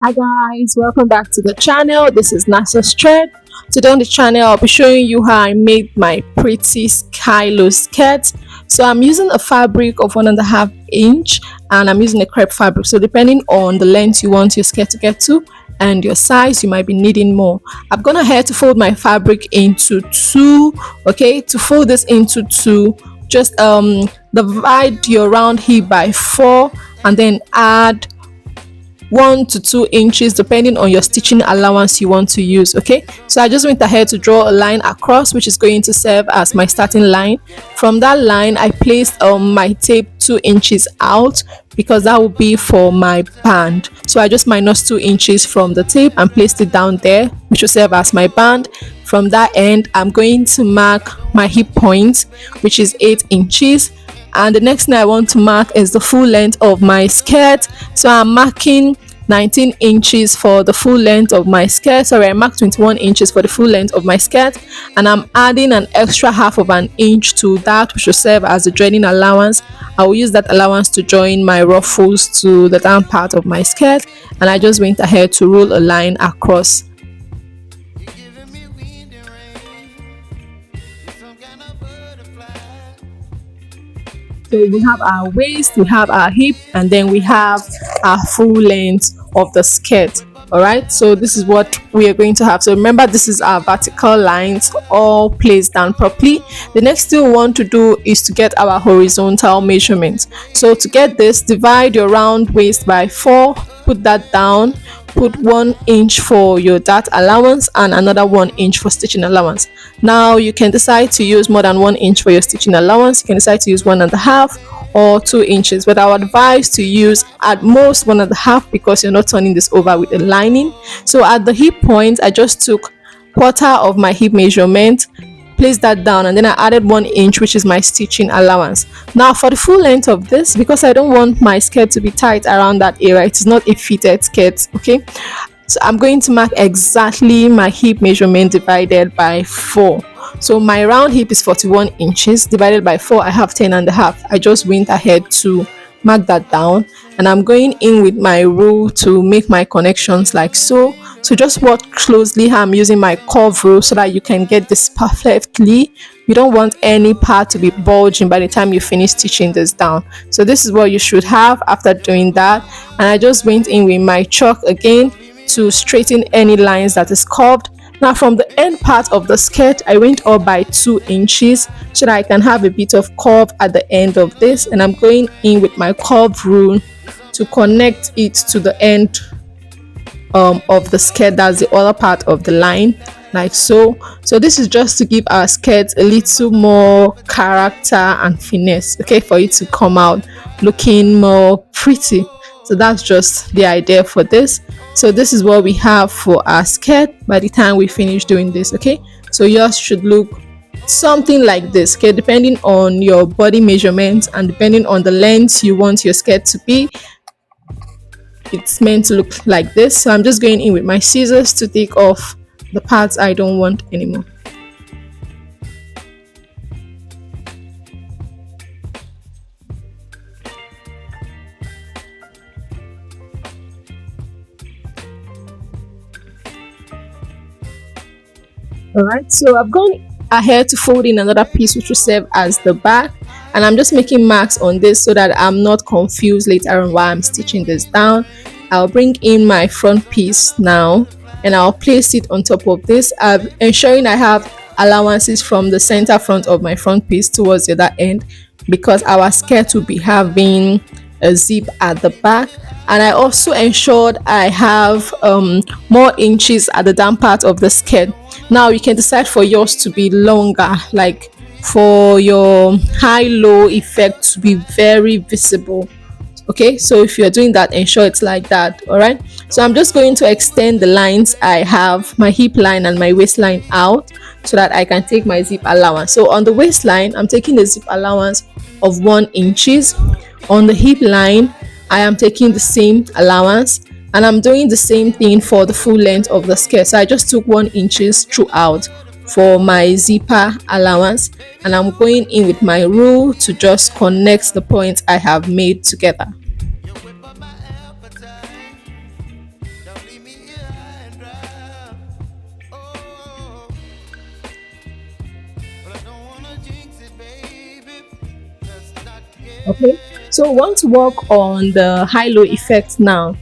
Hi guys, welcome back to the channel. This is Nasa's Thread. Today on the channel, I'll be showing you how I made my pretty sky low skirt. So I'm using a fabric of 1.5 inch and I'm using a crepe fabric. So depending on the length you want your skirt to get to and your size, you might be needing more. I'm gonna have to fold my fabric into two. Okay, to fold this into two, just divide your round hip by 4 and then add 1 to 2 inches depending on your stitching allowance you want to use. Okay, so I just went ahead to draw a line across, which is going to serve as my starting line. From that line, I placed my tape 2 inches out because that will be for my band. So I just minus 2 inches from the tape and placed it down there, which will serve as my band. From that end, I'm going to mark my hip point, which is 8 inches, and the next thing I want to mark is the full length of my skirt. So I'm marking 19 inches for the full length of my skirt. Sorry, I marked 21 inches for the full length of my skirt, and I'm adding an extra half of an inch to that, which will serve as a joining allowance. I will use that allowance to join my ruffles to the down part of my skirt, and I just went ahead to roll a line across. So we have our waist, we have our hip, and then we have our full length of the skirt. All right, so this is what we are going to have. So remember, this is our vertical lines all placed down properly. The next thing we want to do is to get our horizontal measurements. So to get this, divide your round waist by 4, put that down, put 1 inch for your dart allowance and another 1 inch for stitching allowance. Now you can decide to use more than 1 inch for your stitching allowance. You can decide to use 1.5 or 2 inches, but I would advise to use at most 1.5 because you're not turning this over with a lining. So at the hip point, I just took quarter of my hip measurement, placed that down, and then I added 1 inch, which is my stitching allowance. Now for the full length of this, because I don't want my skirt to be tight around that area, it is not a fitted skirt. Okay, so I'm going to mark exactly my hip measurement divided by 4. So my round hip is 41 inches divided by 4, I have 10.5. I just went ahead to mark that down, and I'm going in with my rule to make my connections like so. So just watch closely how I'm using my curve rule so that you can get this perfectly. You don't want any part to be bulging by the time you finish stitching this down. So this is what you should have after doing that. And I just went in with my chalk again to straighten any lines that is curved. Now from the end part of the skirt, I went up by 2 inches so that I can have a bit of curve at the end of this, and I'm going in with my curve rule to connect it to the end of the skirt. That's the other part of the line, like so. So this is just to give our skirt a little more character and finesse, okay, for it to come out looking more pretty. So that's just the idea for this. So this is what we have for our skirt by the time we finish doing this. Okay, so yours should look something like this, okay, depending on your body measurements and depending on the length you want your skirt to be. It's meant to look like this. So I'm just going in with my scissors to take off the parts I don't want anymore. All right, so I've gone ahead to fold in another piece which will serve as the back, and I'm just making marks on this so that I'm not confused later on while I'm stitching this down. I'll bring in my front piece now and I'll place it on top of this, ensuring I have allowances from the center front of my front piece towards the other end, because our skirt will be having a zip at the back. And I also ensured I have more inches at the down part of the skirt. Now you can decide for yours to be longer, like for your high-low effect to be very visible. Okay, so if you're doing that, ensure it's like that. All right, so I'm just going to extend the lines I have, my hip line and my waistline out, so that I can take my zip allowance. So on the waistline, I'm taking the zip allowance of 1 inches. On the hip line, I am taking the same allowance, and I'm doing the same thing for the full length of the skirt. So I just took 1 inches throughout for my zipper allowance, and I'm going in with my rule to just connect the points I have made together. Okay, so we want to work on the high-low effect now.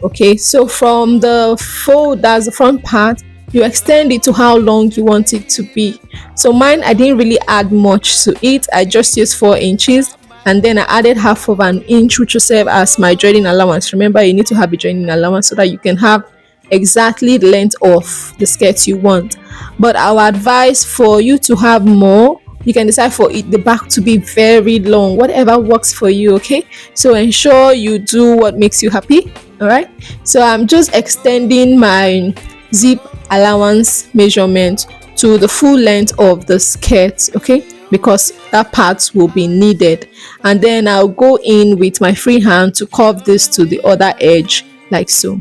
Okay, so from the fold, that's the front part, you extend it to how long you want it to be. So mine, I didn't really add much to it. I just used 4 inches, and then I added half of an inch, which will serve as my joining allowance. Remember, you need to have a joining allowance so that you can have exactly the length of the skirt you want. But our advice for you to have more, you can decide for it the back to be very long, whatever works for you. Okay, so ensure you do what makes you happy. All right, so I'm just extending my zip allowance measurement to the full length of the skirt. Okay, because that part will be needed, and then I'll go in with my free hand to curve this to the other edge like so.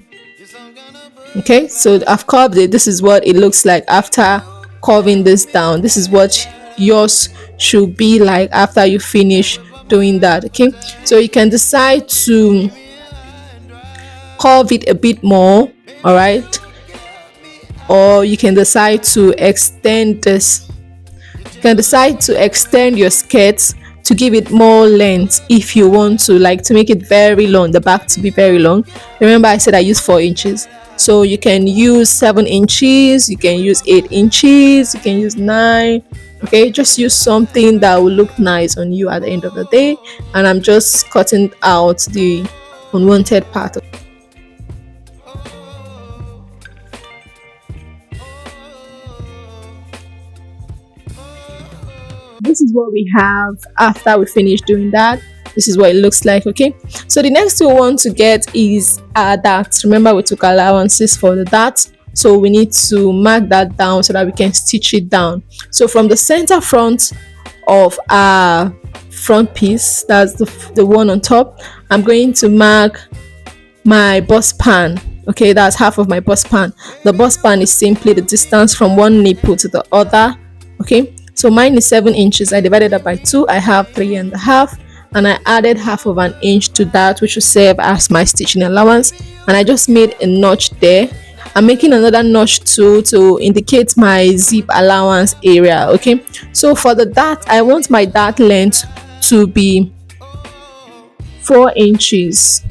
Okay, so I've curved it. This is what it looks like after curving this down. This is what yours should be like after you finish doing that. Okay, so you can decide to curve it a bit more, all right, or you can decide to extend this. You can decide to extend your skirts to give it more length if you want to, like to make it very long, the back to be very long. Remember, I said I use 4 inches, so you can use 7 inches, you can use 8 inches, you can use 9. Okay, just use something that will look nice on you at the end of the day. And I'm just cutting out the unwanted part. This is what we have after we finish doing that. This is what it looks like. Okay, so the next thing we want to get is our dart. Remember, we took allowances for the dart, so we need to mark that down so that we can stitch it down. So from the center front of our front piece, that's the one on top, I'm going to mark my bust pan. Okay, that's half of my bust pan. The bust pan is simply the distance from one nipple to the other. Okay, so mine is 7 inches. I divided that by 2. I have 3.5, and I added half of an inch to that, which will serve as my stitching allowance. And I just made a notch there. I'm making another notch too to indicate my zip allowance area. Okay, so for the dart, I want my dart length to be 4 inches.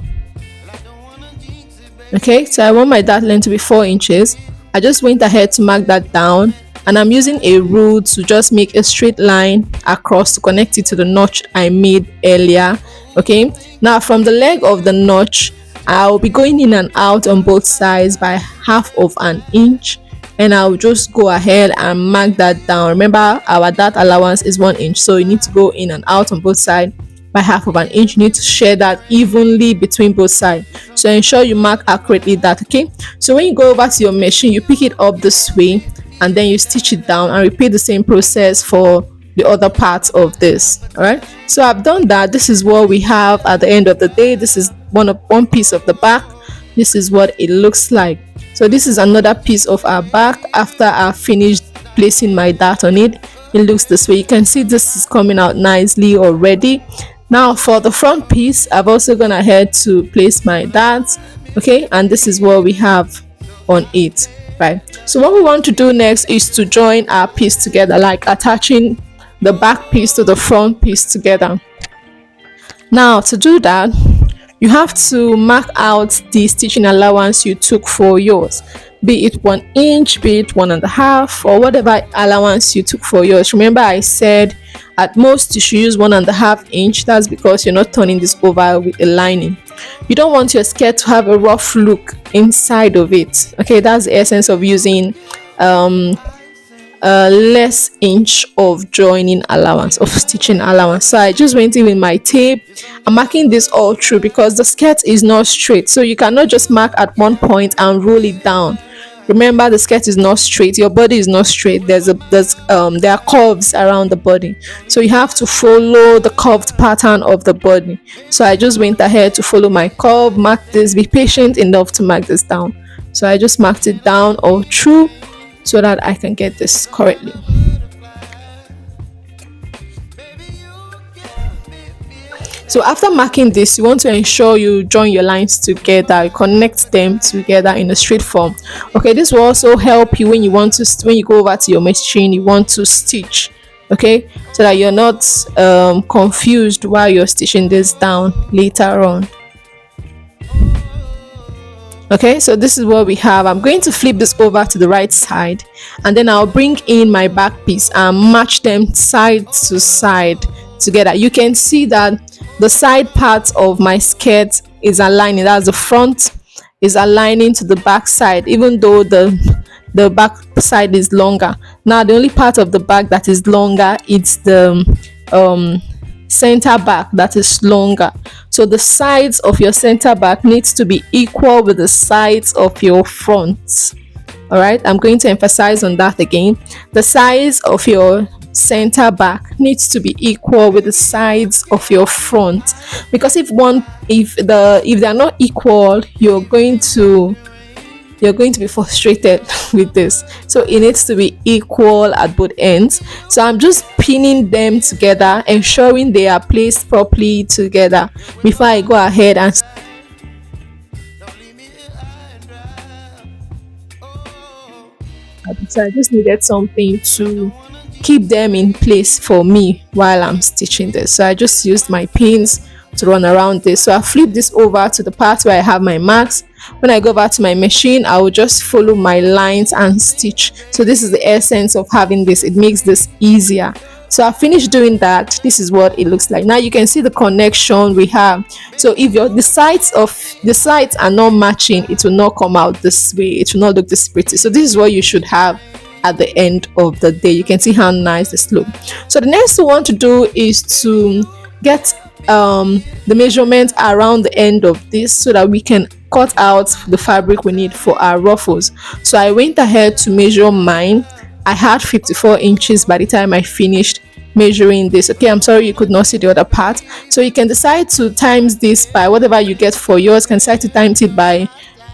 Okay, so I want my dart length to be 4 inches. I just went ahead to mark that down, and I'm using a rule to just make a straight line across to connect it to the notch I made earlier. Okay, now from the leg of the notch, I'll be going in and out on both sides by half of an inch, and I'll just go ahead and mark that down. Remember, our dart allowance is 1 inch, so you need to go in and out on both sides by half of an inch. You need to share that evenly between both sides, so ensure you mark accurately that. Okay, so when you go over to your machine, you pick it up this way, and then you stitch it down and repeat the same process for the other parts of this. All right, so I've done that. This is what we have at the end of the day. This is one piece of the back. This is what it looks like. So this is another piece of our back after I finished placing my dart on it. It looks this way. You can see this is coming out nicely already. Now for the front piece, I've also gone ahead to place my darts. Okay, and this is what we have on it. Right, so what we want to do next is to join our piece together, like attaching the back piece to the front piece together. Now to do that, you have to mark out the stitching allowance you took for yours, be it 1 inch, be it 1.5, or whatever allowance you took for yours. Remember, I said at most you should use 1.5 inch. That's because you're not turning this over with a lining. You don't want your skirt to have a rough look inside of it. Okay, that's the essence of using less inch of joining allowance, of stitching allowance. So I just went in with my tape. I'm marking this all through because the skirt is not straight, so you cannot just mark at one point and roll it down. Remember, the skirt is not straight, your body is not straight. There are curves around the body, so you have to follow the curved pattern of the body. So I just went ahead to follow my curve, mark this, be patient enough to mark this down. So I just marked it down all through so that I can get this correctly. So after marking this, you want to ensure you join your lines together, you connect them together in a straight form. Okay, this will also help you when you want to when you go over to your machine, you want to stitch. Okay, so that you're not confused while you're stitching this down later on. Okay, so this is what we have. I'm going to flip this over to the right side, and then I'll bring in my back piece and match them side to side together. You can see that the side part of my skirt is aligning. That's the front is aligning to the back side, even though the back side is longer. Now the only part of the back that is longer is the um center back that is longer. So the sides of your center back needs to be equal with the sides of your front. All right, I'm going to emphasize on that again. The size of your center back needs to be equal with the sides of your front, because if they're not equal, you're going to be frustrated with this. So it needs to be equal at both ends. So I'm just pinning them together, ensuring they are placed properly together before I go ahead and so I just needed something to keep them in place for me while I'm stitching this. So I just used my pins to run around this. So I flip this over to the part where I have my marks. When I go back to my machine, I will just follow my lines and stitch. So this is the essence of having this. It makes this easier. So I finished doing that. This is what it looks like. Now you can see the connection we have. So if the sides are not matching, it will not come out this way. It will not look this pretty. So this is what you should have at the end of the day. You can see how nice this look. So the next thing we want to do is to get the measurement around the end of this so that we can cut out the fabric we need for our ruffles. So I went ahead to measure mine. I had 54 inches by the time I finished measuring this. Okay, I'm sorry you could not see the other part. So you can decide to times this by whatever you get for yours. You can decide to times it by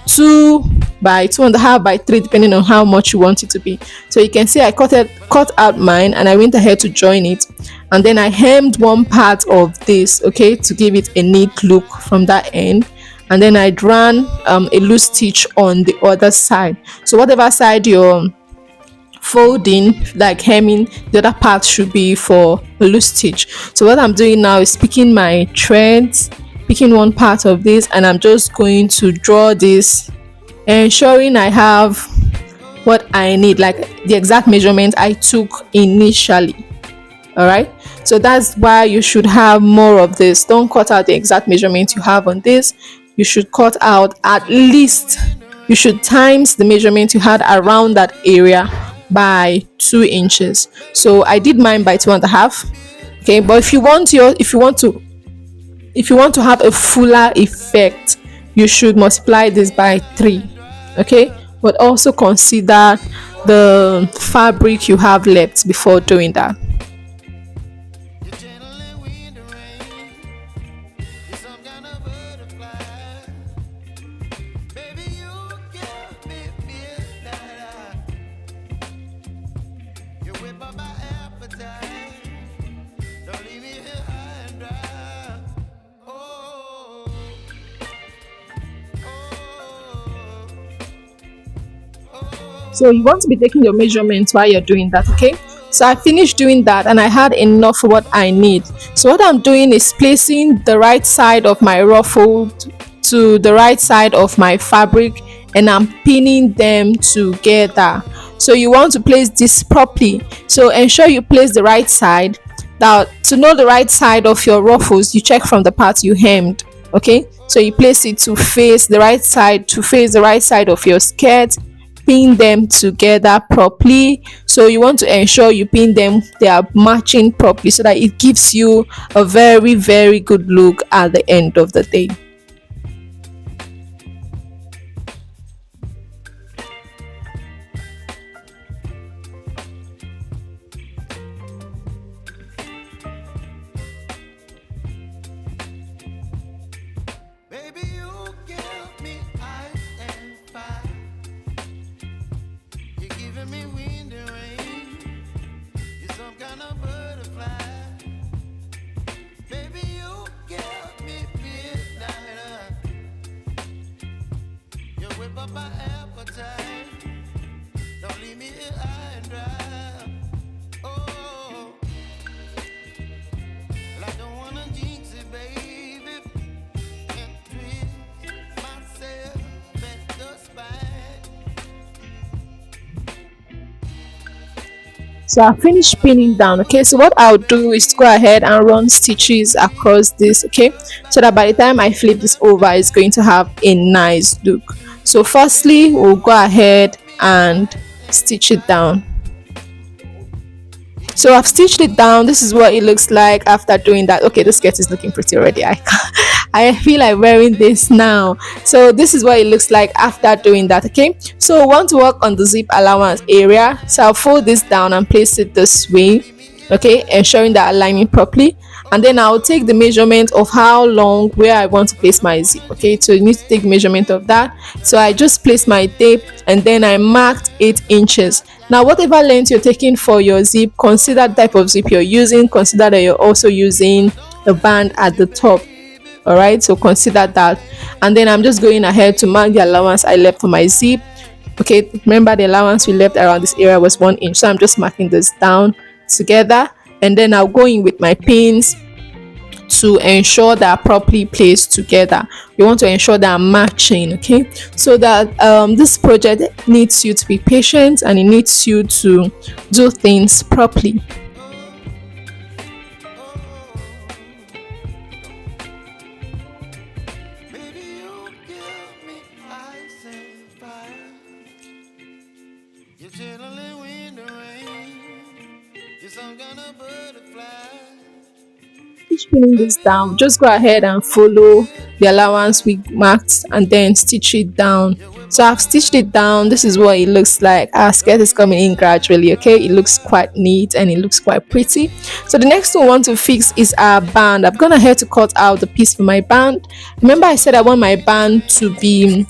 2, by 2.5, by 3, depending on how much you want it to be. So you can see I cut out mine, and I went ahead to join it, and then I hemmed one part of this, okay, to give it a neat look from that end. And then I ran a loose stitch on the other side. So whatever side you're folding, like hemming, the other part should be for a loose stitch. So what I'm doing now is picking my threads, picking one part of this, and I'm just going to draw this, ensuring I have what I need, like the exact measurement I took initially. All right, so that's why you should have more of this. Don't cut out the exact measurement you have on this. You should cut out at least, you should times the measurement you had around that area by 2 inches. So I did mine by 2.5. Okay, but if you want to have a fuller effect, you should multiply this by 3. Okay, but also consider the fabric you have left before doing that. So you want to be taking your measurements while you're doing that. Okay, so I finished doing that and I had enough for what I need. So what I'm doing is placing the right side of my ruffle to the right side of my fabric, and I'm pinning them together. So you want to place this properly, so ensure you place the right side. Now to know the right side of your ruffles, you check from the part you hemmed. Okay, so you place it to face the right side, to face the right side of your skirt. Pin them together properly. So you want to ensure you pin them, they are matching properly, so that it gives you a very, very good look at the end of the day. Baby, you give me ice and fire. You're giving me wind and rain. You're some kind of butterfly. Baby, you give appetite. Don't leave me here high and dry. Oh, well, I don't wanna jinx it, baby. And twist myself at the spine. So I finished pinning down. Okay, so what I'll do is to go ahead and run stitches across this. Okay, so that by the time I flip this over, it's going to have a nice look. So firstly, we'll go ahead and stitch it down. So I've stitched it down. This is what it looks like after doing that. Okay, the skirt is looking pretty already. I feel like wearing this now. So this is what it looks like after doing that. Okay, so we want to work on the zip allowance area. So I'll fold this down and place it this way. Okay, ensuring that aligning properly, and then I'll take the measurement of how long where I want to place my zip. Okay, so you need to take measurement of that. So I just placed my tape and then I marked 8 inches. Now whatever length you're taking for your zip, consider the type of zip you're using, consider that you're also using a band at the top. All right, so consider that. And then I'm just going ahead to mark the allowance I left for my zip. Okay, remember the allowance we left around this area was 1 inch, so I'm just marking this down together, and then I'll go in with my pins to ensure that are properly placed together. You want to ensure that are matching. Okay, so that this project needs you to be patient and it needs you to do things properly. Baby, you give me ice and fire. You're chilling when the rain. You're some kind of butterfly. Finish pinning this down, just go ahead and follow the allowance we marked and then stitch it down. So I've stitched it down. This is what it looks like. Our skirt is coming in gradually. Okay, it looks quite neat and it looks quite pretty. So the next thing we want to fix is our band. I've gone ahead to cut out the piece for my band. Remember I said I want my band to be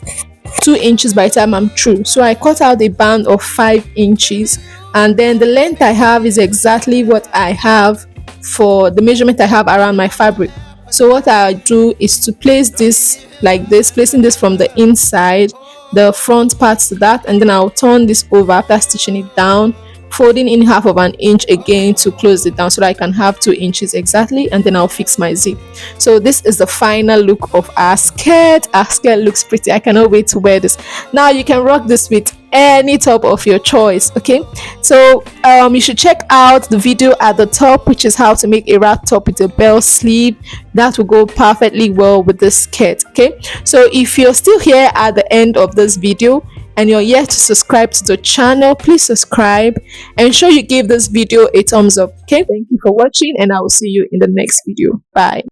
2 inches by the time I'm through. So I cut out a band of 5 inches, and then the length I have is exactly what I have for the measurement I have around my fabric. So what I do is to place this like this, placing this from the inside, the front parts to that, and then I'll turn this over after stitching it down, folding in half of an inch again to close it down so that I can have 2 inches exactly, and then I'll fix my zip. So this is the final look of our skirt. Our skirt looks pretty. I cannot wait to wear this. Now you can rock this with any top of your choice. Okay, so you should check out the video at the top, which is how to make a wrap top with a bell sleeve. That will go perfectly well with this skirt. Okay, so if you're still here at the end of this video and you're yet to subscribe to the channel, please subscribe. Ensure you give this video a thumbs up. Okay, thank you for watching and I will see you in the next video. Bye.